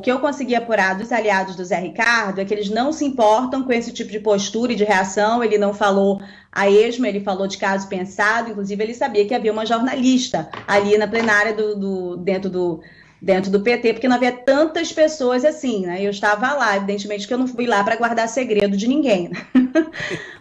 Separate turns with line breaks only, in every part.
O que eu consegui apurar dos aliados do Zé Ricardo é que eles não se importam com esse tipo de postura e de reação. Ele não falou a esmo, ele falou de caso pensado. Inclusive, ele sabia que havia uma jornalista ali na plenária dentro do PT, porque não havia tantas pessoas assim, né? Eu estava lá, evidentemente que eu não fui lá para guardar segredo de ninguém, né?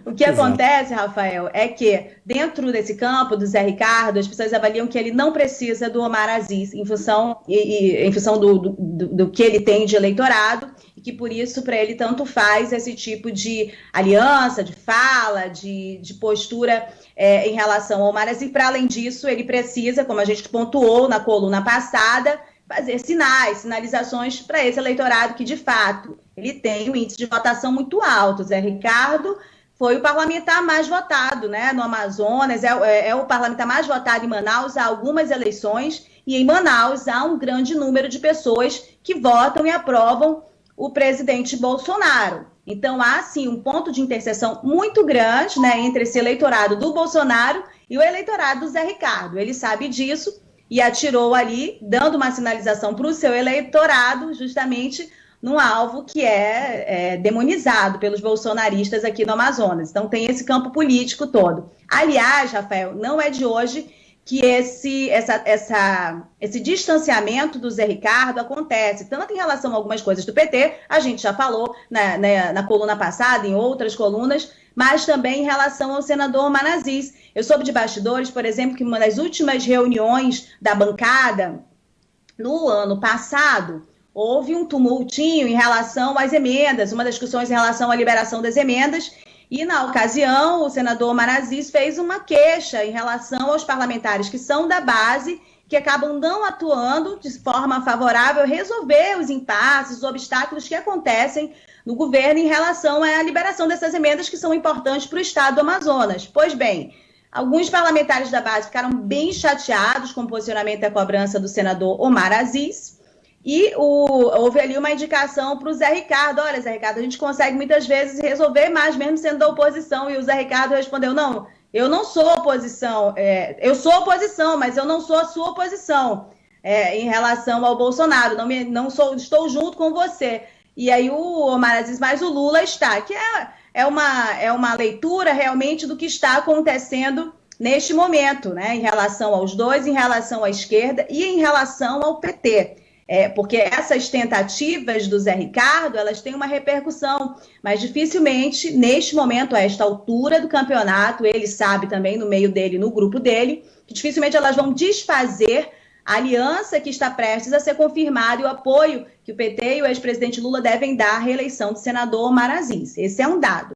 O que acontece, Rafael, é que dentro desse campo do Zé Ricardo, as pessoas avaliam que ele não precisa do Omar Aziz em função do que ele tem de eleitorado, e que por isso para ele tanto faz esse tipo de aliança, de fala, de postura em relação ao Omar Aziz. Para além disso, ele precisa, como a gente pontuou na coluna passada, fazer sinalizações para esse eleitorado que, de fato, ele tem um índice de votação muito alto. Zé Ricardo foi o parlamentar mais votado, né, no Amazonas, é o parlamentar mais votado em Manaus há algumas eleições, e em Manaus há um grande número de pessoas que votam e aprovam o presidente Bolsonaro. Então, há, sim, um ponto de interseção muito grande, né, entre esse eleitorado do Bolsonaro e o eleitorado do Zé Ricardo. Ele sabe disso e atirou ali, dando uma sinalização para o seu eleitorado, justamente num alvo que é demonizado pelos bolsonaristas aqui no Amazonas. Então, tem esse campo político todo. Aliás, Rafael, não é de hoje que esse distanciamento do Zé Ricardo acontece, tanto em relação a algumas coisas do PT, a gente já falou na coluna passada, em outras colunas, mas também em relação ao senador Omar Aziz. Eu soube de bastidores, por exemplo, que uma das últimas reuniões da bancada, no ano passado, houve um tumultinho em relação às emendas, uma das discussões em relação à liberação das emendas, e na ocasião o senador Omar Aziz fez uma queixa em relação aos parlamentares que são da base, que acabam não atuando de forma favorável a resolver os impasses, os obstáculos que acontecem no governo em relação à liberação dessas emendas que são importantes para o estado do Amazonas. Pois bem, alguns parlamentares da base ficaram bem chateados com o posicionamento e a cobrança do senador Omar Aziz, e houve ali uma indicação para o Zé Ricardo. Olha, Zé Ricardo, a gente consegue muitas vezes resolver mais, mesmo sendo da oposição. E o Zé Ricardo respondeu, não, eu não sou oposição, eu sou oposição, mas eu não sou a sua oposição em relação ao Bolsonaro, estou junto com você. E aí o Omar Aziz, mas o Lula está, que é uma leitura realmente do que está acontecendo neste momento, né, em relação aos dois, em relação à esquerda e em relação ao PT. Porque essas tentativas do Zé Ricardo, elas têm uma repercussão, mas dificilmente, neste momento, a esta altura do campeonato, ele sabe também, no meio dele, no grupo dele, que dificilmente elas vão desfazer a aliança que está prestes a ser confirmada e o apoio que o PT e o ex-presidente Lula devem dar à reeleição do senador Omar Aziz. Esse é um dado.